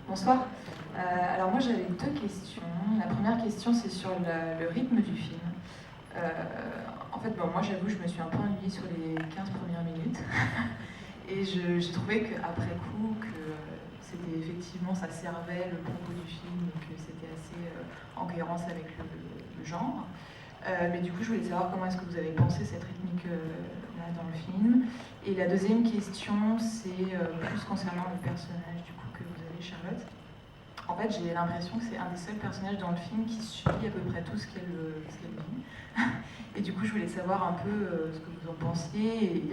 Bonsoir. Alors moi j'avais deux questions. La première question c'est sur le rythme du film. En fait moi j'avoue je me suis un peu ennuyée sur les 15 premières minutes et j'ai trouvé qu'après coup que c'était effectivement ça servait le propos du film et que c'était assez en cohérence avec le genre. Mais du coup je voulais savoir comment est-ce que vous avez pensé cette rythmique là dans le film. Et la deuxième question c'est plus concernant le personnage du coup que vous avez, Charlotte. En fait, j'ai l'impression que c'est un des seuls personnages dans le film qui suit à peu près tout ce qu'elle vit. Et du coup, je voulais savoir un peu ce que vous en pensiez.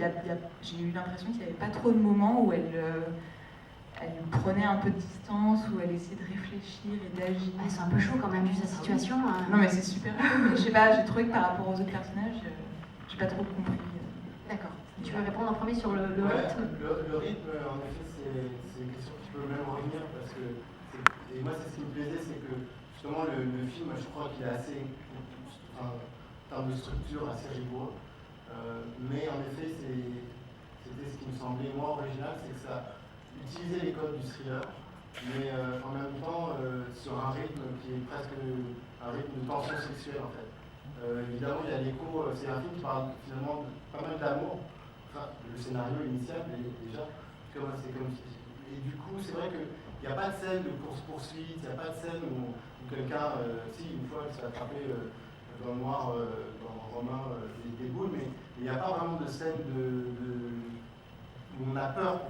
J'ai eu l'impression qu'il n'y avait pas trop de moments où elle prenait un peu de distance, où elle essayait de réfléchir et d'agir. Ah, c'est un peu chaud quand même vu sa situation. Non, mais c'est super chaud. Mais je sais pas, j'ai trouvé que par rapport aux autres personnages, j'ai pas trop compris. D'accord. Tu veux répondre en premier sur le rythme? Le rythme, en effet, c'est une question qui peut même revenir parce que. Et moi, c'est ce qui me plaisait, c'est que justement le film, je crois qu'il est assez, en termes de structure, assez rigoureux. Mais en effet, c'était ce qui me semblait moins original, c'est que ça utilisait les codes du thriller, mais en même temps sur un rythme qui est presque un rythme de tension sexuelle en fait. Évidemment, il y a l'écho, c'est un film qui parle finalement pas mal d'amour. Enfin, le scénario initial déjà, c'est comme et du coup, c'est vrai que il n'y a pas de scène de course-poursuite, il n'y a pas de scène où quelqu'un, si une fois elle s'est attrapée dans le noir, dans Romain, des boules, mais il n'y a pas vraiment de scène où on a peur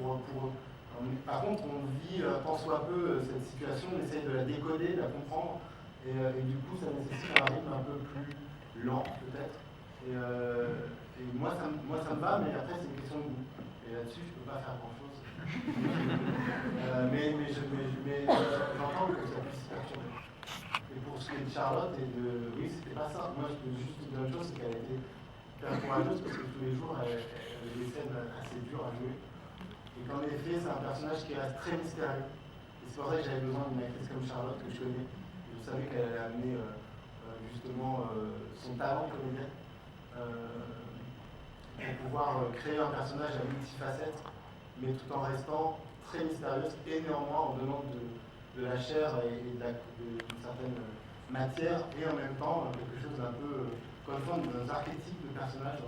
par contre, on vit tant soit peu cette situation, on essaye de la décoder, de la comprendre, et du coup ça nécessite un rythme un peu plus lent peut-être. Et moi ça me va, mais après c'est une question de goût. Et là-dessus je ne peux pas faire grand-chose. Mais j'entends que ça puisse perturber. Et pour ce qui est de Charlotte, oui, c'était pas ça. Moi, je peux juste dire une chose, c'est qu'elle a été hyper courageuse parce que tous les jours, elle avait des scènes assez dures à jouer. Et qu'en effet, c'est un personnage qui reste très mystérieux. Et c'est pour ça que j'avais besoin d'une actrice comme Charlotte que je connais. Et je savais qu'elle allait amener justement son talent comédien pour pouvoir créer un personnage à multifacettes, mais tout en restant très mystérieuse et néanmoins en donnant de la chair et d'une certaine matière et en même temps quelque chose d'un peu, comme ça, d'un archétype de personnage.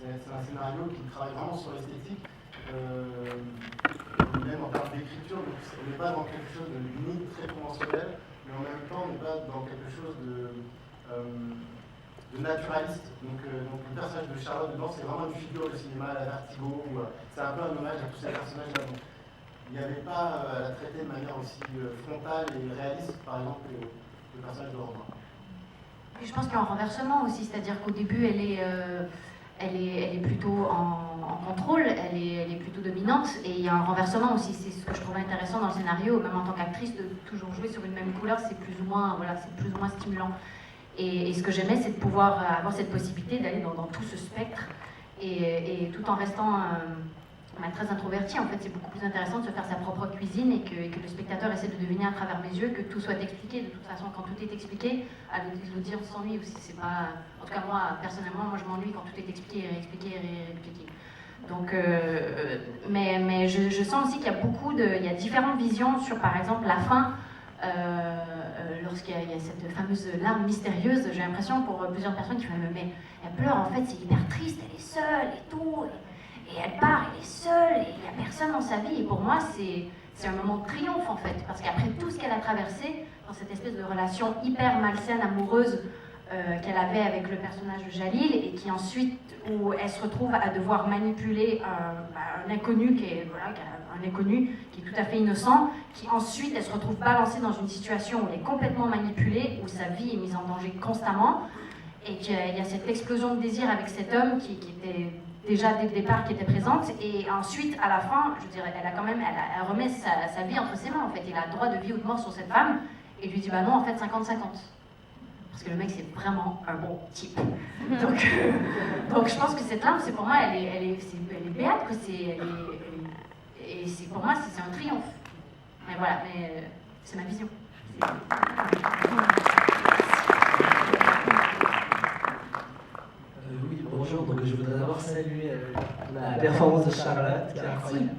C'est un scénario qui travaille vraiment sur l'esthétique, même en termes d'écriture. On n'est pas dans quelque chose de ni très conventionnel, mais en même temps on n'est pas dans quelque chose de naturaliste. Donc le personnage de Charlotte dedans, c'est vraiment une figure de cinéma à la Vertigo, c'est un peu un hommage à tous ces personnages-là. Donc il n'y avait pas à la traiter de manière aussi frontale et réaliste, par exemple, que le personnage de Romain. Je pense qu'il y a un renversement aussi, c'est-à-dire qu'au début, elle est plutôt en contrôle, elle est plutôt dominante, et il y a un renversement aussi. C'est ce que je trouvais intéressant dans le scénario, même en tant qu'actrice, de toujours jouer sur une même couleur, c'est plus ou moins stimulant. Et ce que j'aimais, c'est de pouvoir avoir cette possibilité d'aller dans tout ce spectre, et tout en restant très introvertie. En fait, c'est beaucoup plus intéressant de se faire sa propre cuisine et que le spectateur essaie de deviner à travers mes yeux, que tout soit expliqué. De toute façon, quand tout est expliqué, l'audience s'ennuie aussi. C'est pas... En tout cas, moi, personnellement, je m'ennuie quand tout est expliqué, réexpliqué, réexpliqué. Donc, mais je sens aussi qu'il y a il y a différentes visions sur, par exemple, la fin. Lorsqu'il y a cette fameuse larme mystérieuse, j'ai l'impression pour plusieurs personnes qui font mais elle pleure, en fait c'est hyper triste, elle est seule et tout, et elle part, elle est seule, et il n'y a personne dans sa vie. Et pour moi c'est un moment de triomphe en fait, parce qu'après tout ce qu'elle a traversé, dans cette espèce de relation hyper malsaine, amoureuse qu'elle avait avec le personnage de Jalil, et qui ensuite, où elle se retrouve à devoir manipuler un inconnu qui est tout à fait innocent, qui ensuite elle se retrouve balancée dans une situation où elle est complètement manipulée, où sa vie est mise en danger constamment, et qu'il y a cette explosion de désir avec cet homme qui était déjà dès le départ qui était présente, et ensuite à la fin, je dirais, elle remet sa vie entre ses mains en fait, il a le droit de vie ou de mort sur cette femme, et lui dit bah non en fait 50-50. Parce que le mec, c'est vraiment un bon type. Donc je pense que cette larme, c'est pour moi, elle est béate, quoi. Et pour moi, c'est un triomphe. Mais voilà, c'est ma vision. Oui, bonjour. Donc je voudrais d'abord saluer la performance de Charlotte, qui est incroyable.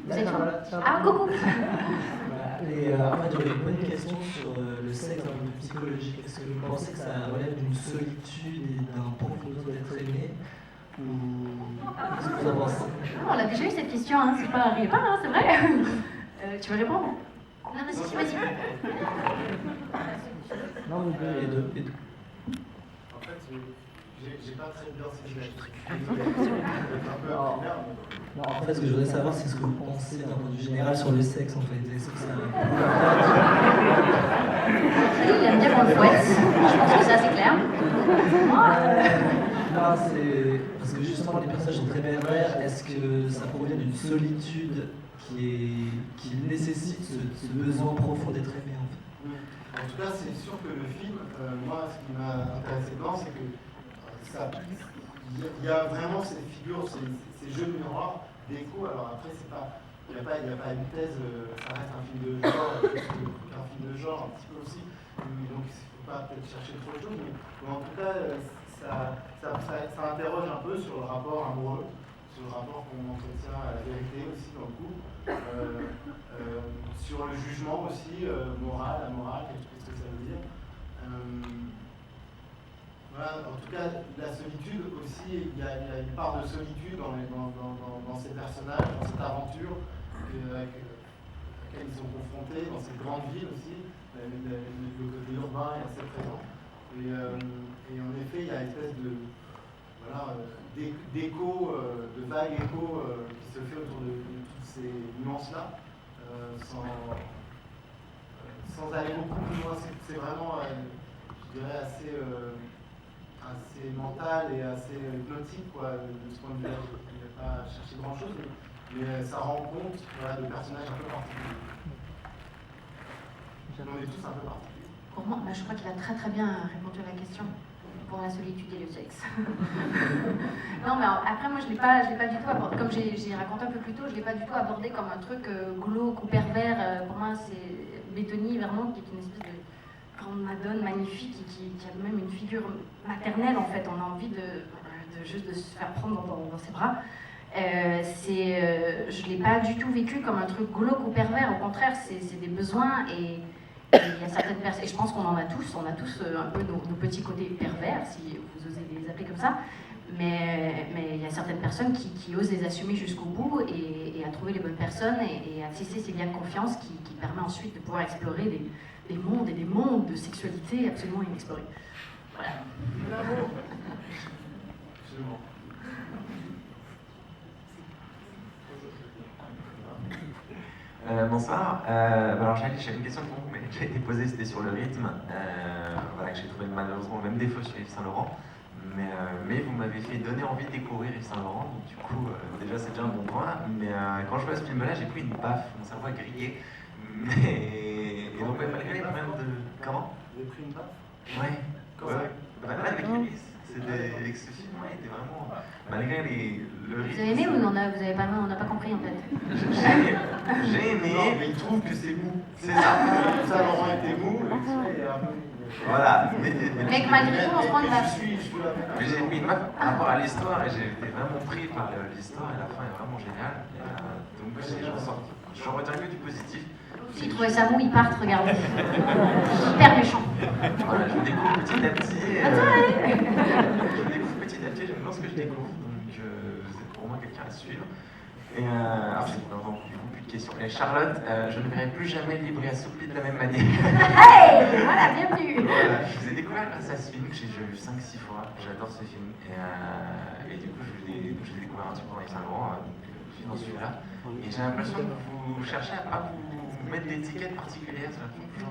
Vous êtes Voilà, tiens. Ah, coucou. Voilà. Et en fait, j'aurais une bonne question sur le sexe d'un point de vue psychologique. Est-ce que vous pensez que ça relève d'une solitude et d'un profond besoin d'être aimé? Ou qu'est-ce que vous en pensez? On l'a déjà eu cette question, hein. C'est pas rien, hein, c'est vrai. Tu veux répondre? Non, mais si, vas-y. Non, mais les deux. En fait, j'ai pas très bien saisi la question. Un peu primaire, mais... Non, en fait, ce que je voudrais savoir, c'est ce que vous pensez d'un point de vue général sur le sexe, en fait. Est-ce que ça... Il aime bien qu'on le fouette. Je pense que c'est assez clair. Moi, Non, c'est parce que justement les personnages sont très pervers. Est-ce que ça provient d'une solitude qui nécessite ce besoin profond d'être aimé en fait? En tout cas, c'est sûr que le film, moi, ce qui m'a intéressé dedans, c'est que il y a vraiment ces figures, ces jeux de miroirs, d'écho. Alors après, il n'y a pas une thèse, ça reste un film de genre, un film de genre un petit peu aussi. Donc il ne faut pas peut-être chercher trop de choses, mais en tout cas, ça interroge un peu sur le rapport amoureux, sur le rapport qu'on entretient à la vérité aussi dans le couple, sur le jugement aussi, moral, amoral, qu'est-ce que ça veut dire. Voilà, en tout cas, la solitude aussi, il y a une part de solitude dans ces personnages, dans cette aventure à laquelle ils sont confrontés, dans cette grande ville aussi. Le côté urbain est assez présent. Et en effet, il y a une espèce de d'écho, de vague écho qui se fait autour de toutes ces nuances-là, sans aller beaucoup plus loin. C'est vraiment, je dirais, assez mental et assez hypnotique, quoi, de ce point de vue-là. Je ne vais pas chercher grand-chose, mais ça rend compte de personnages un peu particuliers. On est tous un peu particuliers. pour moi, je crois qu'il a très très bien répondu à la question pour la solitude et le sexe. Non, mais après, moi, je l'ai pas du tout abordé, comme j'ai raconté un peu plus tôt, je ne l'ai pas du tout abordé comme un truc glauque ou pervers. Pour moi, c'est Béthony, Vernon, qui est une espèce de grande madone magnifique qui a même une figure maternelle, en fait. On a envie juste de se faire prendre dans ses bras. Je ne l'ai pas du tout vécu comme un truc glauque ou pervers. Au contraire, c'est des besoins et il y a certaines personnes, et je pense qu'on en a tous, un peu nos petits côtés pervers, si vous osez les appeler comme ça, mais il y a certaines personnes qui osent les assumer jusqu'au bout et à trouver les bonnes personnes et à tisser ces liens de confiance qui permet ensuite de pouvoir explorer des mondes et des mondes de sexualité absolument inexplorés. Voilà. Bravo. Absolument. Bonsoir. Alors j'avais une question qui a été posée, c'était sur le rythme, que j'ai trouvé malheureusement le même défaut sur Yves Saint Laurent, mais vous m'avez fait donner envie de découvrir Yves Saint Laurent, donc du coup déjà c'est déjà un bon point, mais quand je vois ce film-là j'ai pris une baffe, mon cerveau a grillé, et donc malgré les problèmes de... Comment? Vous avez pris une baffe? Ouais. Avec Iris, avec ce film, ouais, était vraiment... Malgré le rythme... Vous avez aimé ou on n'a pas compris en fait? J'ai aimé, Non, mais il trouve que c'est mou. C'est ça. Ça, Laurent était mou, et voilà. Mais malgré tout, on se prend une baffe. Mais j'ai pris une baffe par rapport à l'histoire et j'ai été vraiment pris par l'histoire et la fin est vraiment géniale. Donc j'en retiens que du positif. S'ils trouvaient ça mou, ils partent, regardez. Hyper méchant. Voilà, je découvre petit à petit. J'aime bien ce que je découvre, donc c'est pour moi quelqu'un à suivre. Et alors j'ai beaucoup plus de questions. Et Charlotte, je ne verrai plus jamais Libre et Assoupli de la même manière. Hey, voilà, bienvenue. Voilà, je vous ai découvert grâce à ce film que j'ai vu 5-6 fois. J'adore ce film. Et du coup, je l'ai découvert un petit peu dans les 5 ans, donc je suis dans celui-là. Et j'ai l'impression que vous cherchez à pas vous mettre d'étiquettes particulières.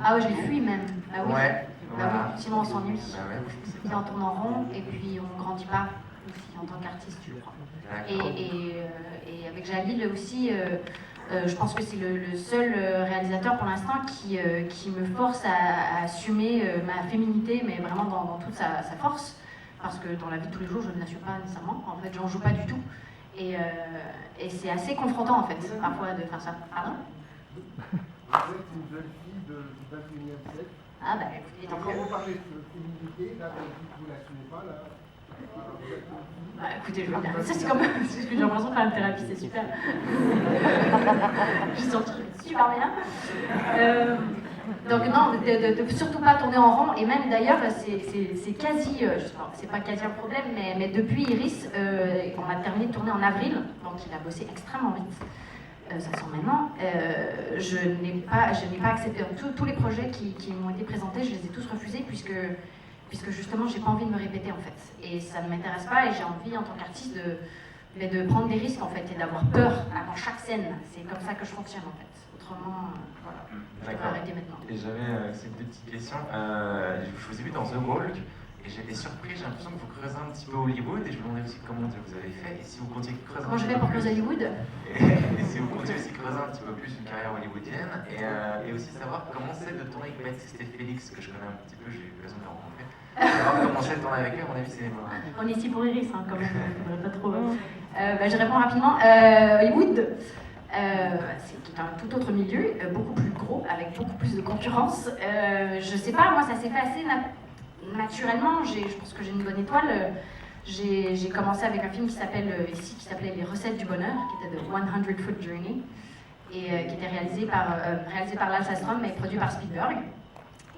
Ah ouais, je les fuis même. Bah oui. Ouais. Bah oui, sinon on s'ennuie. Bah ouais, je sais Puis pas. on tourne en rond et puis on grandit pas aussi en tant qu'artiste, je crois. Et avec Jalil aussi, je pense que c'est le seul réalisateur pour l'instant qui me force à assumer ma féminité, mais vraiment dans toute sa force. Parce que dans la vie de tous les jours, je ne l'assume pas nécessairement. En fait, j'en joue pas du tout. Et c'est assez confrontant en fait, parfois, de faire ça. Pardon? Vous êtes une jeune fille du 21e siècle. Ah bah écoutez, Quand vous parlez de féminité, là, vous ne l'assumez pas, là. Bah écoutez, je veux dire, ça c'est comme ce que j'ai l'impression de faire une thérapie, c'est super. je sentirais super bien. Donc non, de surtout pas tourner en rond, et même d'ailleurs, c'est quasi, je sais pas, c'est pas quasi un problème, mais depuis Iris, on a terminé de tourner en avril, donc il a bossé extrêmement vite. Ça sent maintenant. Je n'ai pas accepté tous les projets qui m'ont été présentés, je les ai tous refusés puisque justement j'ai pas envie de me répéter en fait. Et ça ne m'intéresse pas et j'ai envie en tant qu'artiste de prendre des risques en fait et d'avoir peur avant chaque scène. C'est comme ça que je fonctionne en fait. Autrement, voilà, je devrais arrêter maintenant. Et j'avais ces deux petites questions. Je vous ai vu dans The Walk et j'étais surpris, j'ai l'impression que vous creusez un petit peu Hollywood et je me demandais aussi comment vous avez fait et si vous comptiez creuser un Comment je vais pour creuser Hollywood et si vous comptiez aussi creuser un petit peu plus une carrière hollywoodienne et aussi savoir comment c'est de tourner avec Baptiste et Félix, que je connais un petit peu, j'ai eu l'occasion de les rencontrer. Savoir comment c'est de tourner avec eux, à mon avis, c'est... On est ici pour Iris, hein, quand même, pas trop... je réponds rapidement. Hollywood, c'est un tout autre milieu, beaucoup plus gros, avec beaucoup plus de concurrence. Je sais pas, moi ça s'est fait assez naturellement, je pense que j'ai une bonne étoile. J'ai commencé avec un film qui s'appelait Les recettes du bonheur, qui était The 100 Foot Journey, et qui était réalisé par Lal Sastrom et produit par Spielberg.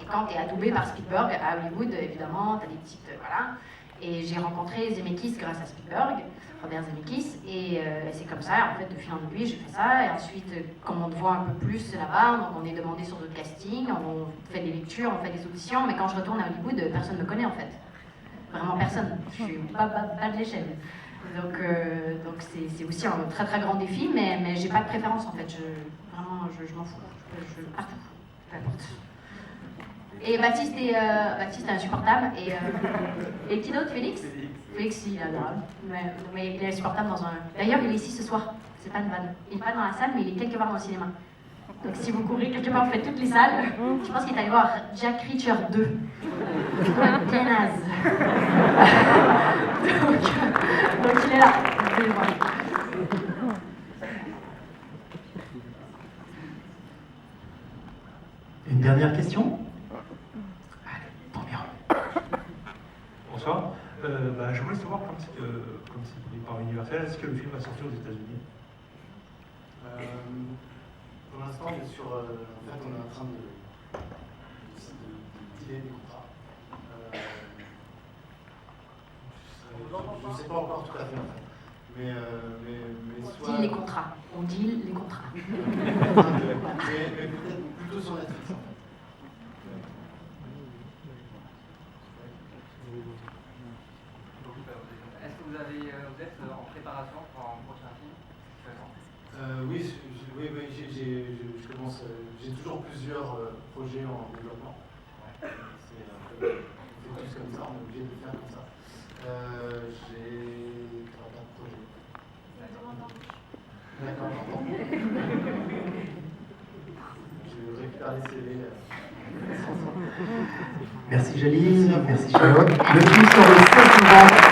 Et quand tu es adoubé par Spielberg à Hollywood, évidemment, tu as des petites... voilà. Et j'ai rencontré Zemeckis grâce à Spielberg, Robert Zemeckis, et c'est comme ça, en fait, de fil en aiguille, j'ai fait ça. Et ensuite, comme on te voit un peu plus là-bas, donc on est demandé sur d'autres castings, on fait des lectures, on fait des auditions, mais quand je retourne à Hollywood, personne ne me connaît en fait. Vraiment personne. Je suis pas de l'échelle. Donc c'est aussi un très très grand défi, mais j'ai pas de préférence en fait. Je m'en fous. Partout, peu importe. Et Baptiste est insupportable. Et qui d'autre, Félix? Félix, il est adorable. Mais il est insupportable dans un... D'ailleurs, il est ici ce soir. C'est pas une vanne. Il n'est pas dans la salle, mais il est quelque part dans le cinéma. Donc si vous courez quelque part, vous faites toutes les salles. Je pense qu'il est allé voir Jack Reacher 2. Bien naze. donc il est là. Vous le voir. Une dernière question? Bonsoir. Je voulais savoir, comme c'est par Universal, est-ce que le film va sortir aux États-Unis? Pour l'instant, on est sur. En fait, on est en train de dealer des contrats. Je ne sais pas encore tout à fait, en fait. Mais soit. On deal les contrats. On deal les contrats. mais peut-être plutôt sur Netflix, en fait. Est-ce que vous êtes en préparation pour un prochain film? Oui, je commence. J'ai toujours plusieurs projets en développement. C'est un peu tous comme ça, on est obligé de le faire comme ça. J'ai 3-4 projets. D'accord, j'entends. Je récupère les CV. Merci Jalil, merci Charlotte. Le film sort le 16 novembre.